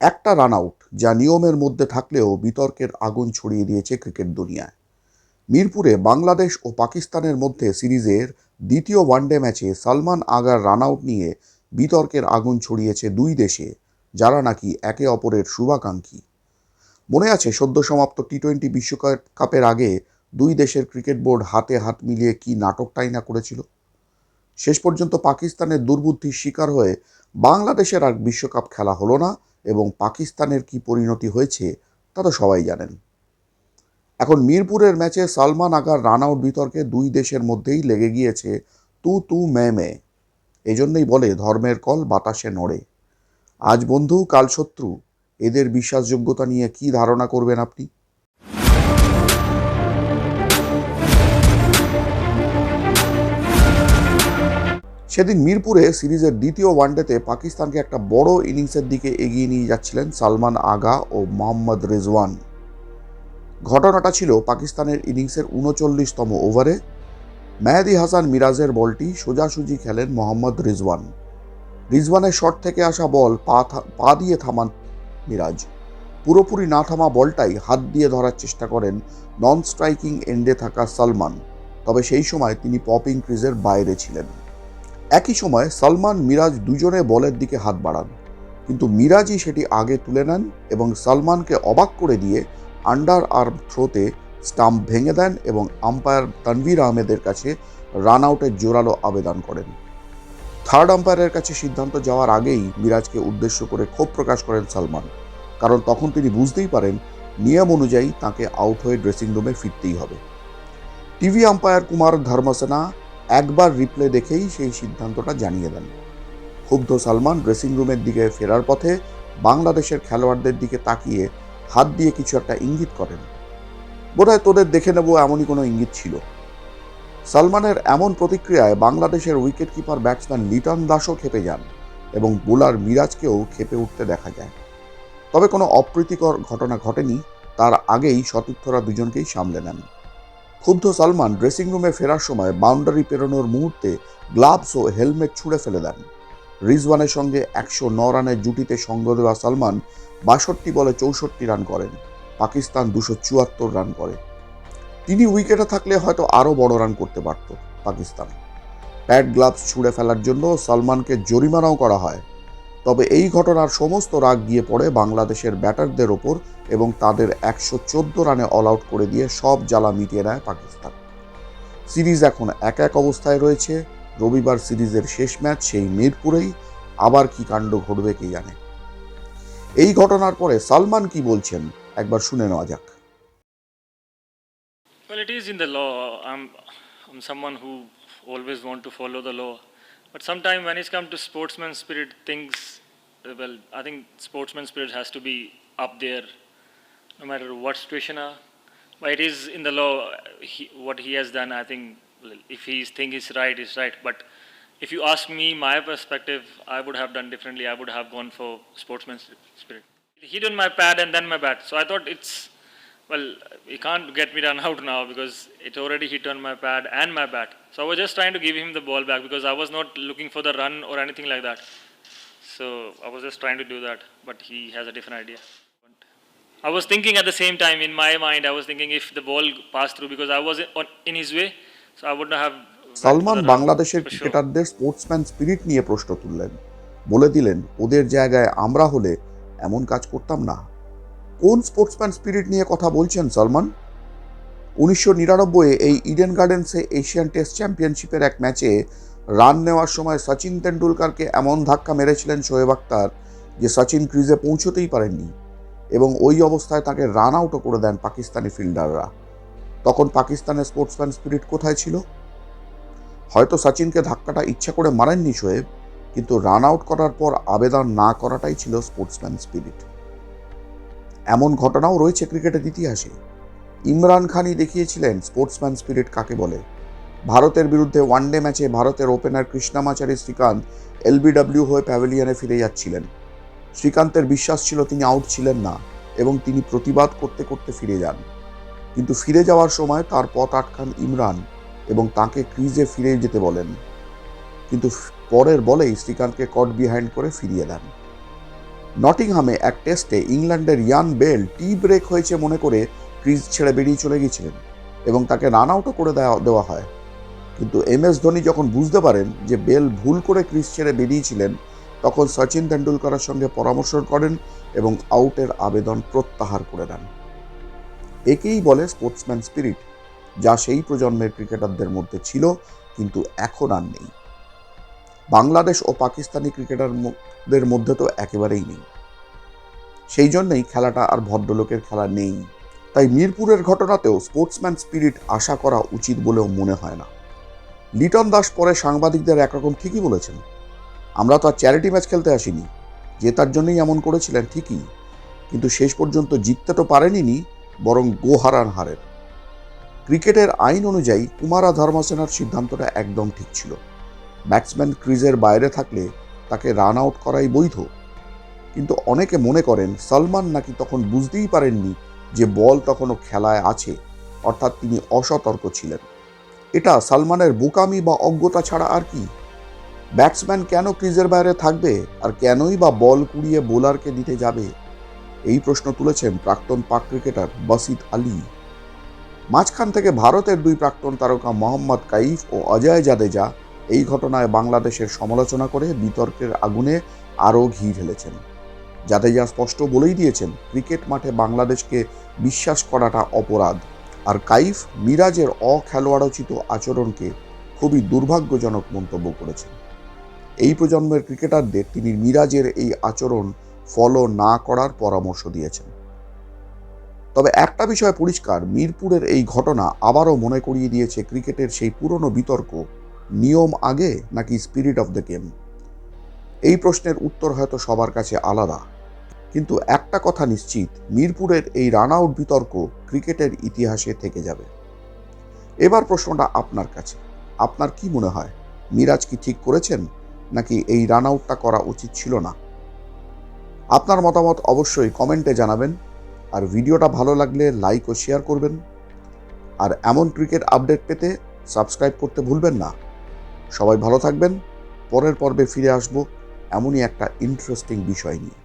একটা run out যা নিয়মের মধ্যে থাকলেও বিতর্কের আগুন ছড়িয়ে দিয়েছে ক্রিকেট দুনিয়ায়। মিরপুরে বাংলাদেশ ও পাকিস্তানের মধ্যে সিরিজের দ্বিতীয় ওয়ানডে ম্যাচে সালমান আগার রান আউট নিয়ে বিতর্কের আগুন ছড়িয়েছে দুই দেশে, যারা নাকি একে অপরের শুভাকাঙ্ক্ষী। মনে আছে সদ্য সমাপ্ত টি-20 বিশ্বকাপের আগে দুই দেশের ক্রিকেট বোর্ড হাতে হাত মিলিয়ে কি নাটকটাই না করেছিল। শেষ পর্যন্ত পাকিস্তানের দুর্বুদ্ধির শিকার হয়ে বাংলাদেশের আর বিশ্বকাপ খেলা হলো না, এবং পাকিস্তানের কি পরিণতি হয়েছে তা তো সবাই জানেন। এখন মিরপুরের ম্যাচে সালমান আগার রান আউট বিতর্কে দুই দেশের মধ্যেই লেগে গিয়েছে তু তু মে মে। এজন্যই বলে ধর্মের কল বাতাসে নড়ে। আজ বন্ধু কাল শত্রু, এদের বিশ্বাসযোগ্যতা নিয়ে কি ধারণা করবেন আপনি? সেদিন মিরপুরে সিরিজের দ্বিতীয় ওয়ানডেতে পাকিস্তানকে একটা বড় ইনিংসের দিকে এগিয়ে নিয়ে যাচ্ছিলেন সালমান আগা ও মোহাম্মদ রেজওয়ান। ঘটনাটা ছিল পাকিস্তানের ইনিংসের ৩৯তম ওভারে মেহেদী হাসান মিরাজের বলটি সোজাসুজি খেলেন মোহাম্মদ রিজওয়ানের শট থেকে আসা বল পা দিয়ে থামান মিরাজ। পুরোপুরি না থামা বলটাই হাত দিয়ে ধরার চেষ্টা করেন নন স্ট্রাইকিং এন্ডে থাকা সালমান, তবে সেই সময় তিনি পপিং ক্রিজের বাইরে ছিলেন। একই সময় সালমান মিরাজ দুজনে বলের দিকে হাত বাড়ান, কিন্তু মিরাজই সেটি আগে তুলে নেন এবং সালমানকে অবাক করে দিয়ে আন্ডার আর্ম থ্রোতে স্টাম্প ভেঙে দেন এবং আম্পায়ার তানভীর আহমেদের কাছে রান আউটের জোরালো আবেদন করেন। থার্ড আম্পায়ারের কাছে সিদ্ধান্ত যাওয়ার আগেই মিরাজকে উদ্দেশ্য করে ক্ষোভ প্রকাশ করেন সালমান, কারণ তখন তিনি বুঝতেই পারেন নিয়ম অনুযায়ী তাকে আউট হয়ে ড্রেসিং রুমে ফিরতেই হবে। টিভি আম্পায়ার কুমার ধর্মসেনা একবার রিপ্লে দেখেই সেই সিদ্ধান্তটা জানিয়ে দেন। ক্ষুব্ধ সালমান ড্রেসিং রুমের দিকে ফেরার পথে বাংলাদেশের খেলোয়াড়দের দিকে তাকিয়ে হাত দিয়ে কিছু একটা ইঙ্গিত করেন। বোধহয় তোদের দেখে নেব এমনই কোনো ইঙ্গিত ছিল। সালমানের এমন প্রতিক্রিয়ায় বাংলাদেশের উইকেট কিপার ব্যাটসম্যান লিটন দাসও ক্ষেপে যান এবং বোলার মিরাজকেও ক্ষেপে উঠতে দেখা যায়। তবে কোনো অপ্রীতিকর ঘটনা ঘটেনি, তার আগেই সতীর্থরা দুজনকেই সামলে নেন। ক্ষুব্ধ সালমান ড্রেসিং রুমে ফেরার সময় বাউন্ডারি পেরোনোর মুহূর্তে গ্লাভস ও হেলমেট ছুঁড়ে ফেলে দেন। রিজওয়ানের সঙ্গে ১০৯ রানের জুটিতে সঙ্গ দেওয়া সালমান ৬২ বলে ৬৪ রান করেন। পাকিস্তান ২৭৪ রান করে। তিনি উইকেটে থাকলে হয়তো আরও বড় রান করতে পারত পাকিস্তান। প্যাড গ্লাভস ছুঁড়ে ফেলার জন্য সালমানকে জরিমানাও করা হয়। তবে এই ঘটনার সমস্ত রাগ গিয়ে পড়ে বাংলাদেশের ব্যাটারদের ওপর এবং তাদের ১১৪ রানে অল আউট করে দিয়ে সব জ্বালা মিটিয়ে নেয় পাকিস্তান। সিরিজ এখন এক অবস্থায় রয়েছে। রবিবার সিরিজের শেষ ম্যাচ সেই মিরপুরেই। আবার কি কাণ্ড ঘটবে কে জানে। এই ঘটনার পরে সালমান কি বলছেন একবার শুনে নেওয়া যাক। Well, it is in the law. I'm someone who always want to follow the law, but sometimes when it's come to sportsman spirit, things. Well, I think sportsman spirit has to be up there, no matter what situation. But it is in the law. What he has done, I think, if he think is right, is right. But if you ask me, my perspective, I would have done differently. I would have gone for sportsman spirit. He done my pad and then my bat, so I thought it's. Well, he can't get me run out now because it already hit on my pad and my bat. So I was just trying to give him the ball back because I was not looking for the run or anything like that. So I was just trying to do that, but he has a different idea. I was thinking at the same time in my mind, I was thinking if the ball passed through because I was in his way, so I wouldn't have. Salman বাংলাদেশের ক্রিকেটারদের sportsman spirit নিয়ে প্রশ্ন তুললেন, বলে দিলেন ওদের জায়গায় আমরা হলে এমন কাজ করতাম না। কোন স্পোর্টসম্যান স্পিরিট নিয়ে কথা বলছেন সালমান? ১৯৯৯ এই ইডেন গার্ডেন্সে এশিয়ান টেস্ট চ্যাম্পিয়নশিপের এক ম্যাচে রান নেওয়ার সময় সচিন তেন্ডুলকারকে এমন ধাক্কা মেরেছিলেন শোয়েব আখতার যে সচিন ক্রিজে পৌঁছতেই পারেননি, এবং ওই অবস্থায় তাকে রান আউটও করে দেন পাকিস্তানি ফিল্ডাররা। তখন পাকিস্তানের স্পোর্টসম্যান স্পিরিট কোথায় ছিল? হয়তো সচিনকে ধাক্কাটা ইচ্ছা করে মারেননি শোয়েব, কিন্তু রান আউট করার পর আবেদন না করাটাই ছিল স্পোর্টসম্যান স্পিরিট। এমন ঘটনাও রয়েছে ক্রিকেটের ইতিহাসে। ইমরান খানই দেখিয়েছিলেন স্পোর্টসম্যান স্পিরিট কাকে বলে। ভারতের বিরুদ্ধে ওয়ানডে ম্যাচে ভারতের ওপেনার কৃষ্ণামাচারী শ্রীকান্ত এলবিডব্লিউ হয়ে প্যাভিলিয়নে ফিরে যাচ্ছিলেন। শ্রীকান্তের বিশ্বাস ছিল তিনি আউট ছিলেন না এবং তিনি প্রতিবাদ করতে করতে ফিরে যান, কিন্তু ফিরে যাওয়ার সময় তার পথ আটকান ইমরান এবং তাকে ক্রিজে ফিরে যেতে বলেন, কিন্তু পরের বলেই শ্রীকান্তকে কট বিহাইন্ড করে ফিরিয়ে দেন। নটিংহামে এক টেস্টে ইংল্যান্ডের ইয়ান বেল টি ব্রেক হয়েছে মনে করে ক্রিজ ছেড়ে বেরিয়ে চলে গিয়েছিলেন এবং তাকে রান আউটও করে দেওয়া হয়। কিন্তু MS ধোনি যখন বুঝতে পারেন যে বেল ভুল করে ক্রিজ ছেড়ে বেরিয়েছিলেন, তখন সচিন তেন্ডুলকরের সঙ্গে পরামর্শ করেন এবং আউটের আবেদন প্রত্যাহার করে নেন। একেই বলে স্পোর্টসম্যান স্পিরিট, যা সেই প্রজন্মের ক্রিকেটারদের মধ্যে ছিল কিন্তু এখন আর নেই। বাংলাদেশ ও পাকিস্তানি ক্রিকেটারদের মধ্যে তো একেবারেই নেই। সেই জন্যই খেলাটা আর ভদ্রলোকের খেলা নেই। তাই মিরপুরের ঘটনাতেও স্পোর্টসম্যান স্পিরিট আশা করা উচিত বলেও মনে হয় না। লিটন দাস পরে সাংবাদিকদের একরকম ঠিকই বলেছেন, আমরা তো আর চ্যারিটি ম্যাচ খেলতে আসিনি, জেতার জন্যই এমন করেছিলেন ঠিকই, কিন্তু শেষ পর্যন্ত জিততে তো পারেনি, বরং গোহারান হারেন। ক্রিকেটের আইন অনুযায়ী কুমারা ধর্মসেনার সিদ্ধান্তটা একদম ঠিক ছিল। ব্যাটসম্যান ক্রিজের বাইরে থাকলে তাকে রান আউট করাই বৈধ। কিন্তু অনেকে মনে করেন সলমান নাকি তখন বুঝতেই পারেননি যে বল তখনও খেলায় আছে, অর্থাৎ তিনি অসতর্ক ছিলেন। এটা সালমানের বোকামি বা অজ্ঞতা ছাড়া আর কি? ব্যাটসম্যান কেন ক্রিজের বাইরে থাকবে আর কেনই বা বল কুড়িয়ে বোলারকে দিতে যাবে? এই প্রশ্ন তুলেছেন প্রাক্তন পাক ক্রিকেটার বাসিত আলী। মাঝখান থেকে ভারতের দুই প্রাক্তন তারকা মোহাম্মদ কাইফ ও অজয় জাদেজা এই ঘটনায় বাংলাদেশের সমালোচনা করে বিতর্কের আগুনে আরও ঘি ঢেলেছেন। জাদেজা স্পষ্ট বলেই দিয়েছেন, ক্রিকেট মাঠে বাংলাদেশকে বিশ্বাস করাটা অপরাধ। আর কাইফ মিরাজের অখেলোয়াড়োচিত আচরণকে খুবই দুর্ভাগ্যজনক মন্তব্য করেছেন। এই প্রজন্মের ক্রিকেটারদের তিনি মিরাজের এই আচরণ ফলো না করার পরামর্শ দিয়েছেন। তবে একটা বিষয় পরিষ্কার, মিরপুরের এই ঘটনা আবারও মনে করিয়ে দিয়েছে ক্রিকেটের সেই পুরনো বিতর্ক, নিয়ম আগে নাকি স্পিরিট অফ দ্য গেম। এই প্রশ্নের উত্তর হয়তো সবার কাছে আলাদা, কিন্তু একটা কথা নিশ্চিত, মিরপুরের এই রান আউট বিতর্ক ক্রিকেটের ইতিহাসে থেকে যাবে। এবার প্রশ্নটা আপনার কাছে, আপনার কি মনে হয়, মিরাজ কি ঠিক করেছেন নাকি এই রান আউটটা করা উচিত ছিল না? আপনার মতামত অবশ্যই কমেন্টে জানাবেন, আর ভিডিওটা ভালো লাগলে লাইক ও শেয়ার করবেন। আর এমন ক্রিকেট আপডেট পেতে সাবস্ক্রাইব করতে ভুলবেন না। সবাই ভালো থাকবেন। পরের পর্বে ফিরে আসব এমনই একটা ইন্টারেস্টিং বিষয় নিয়ে।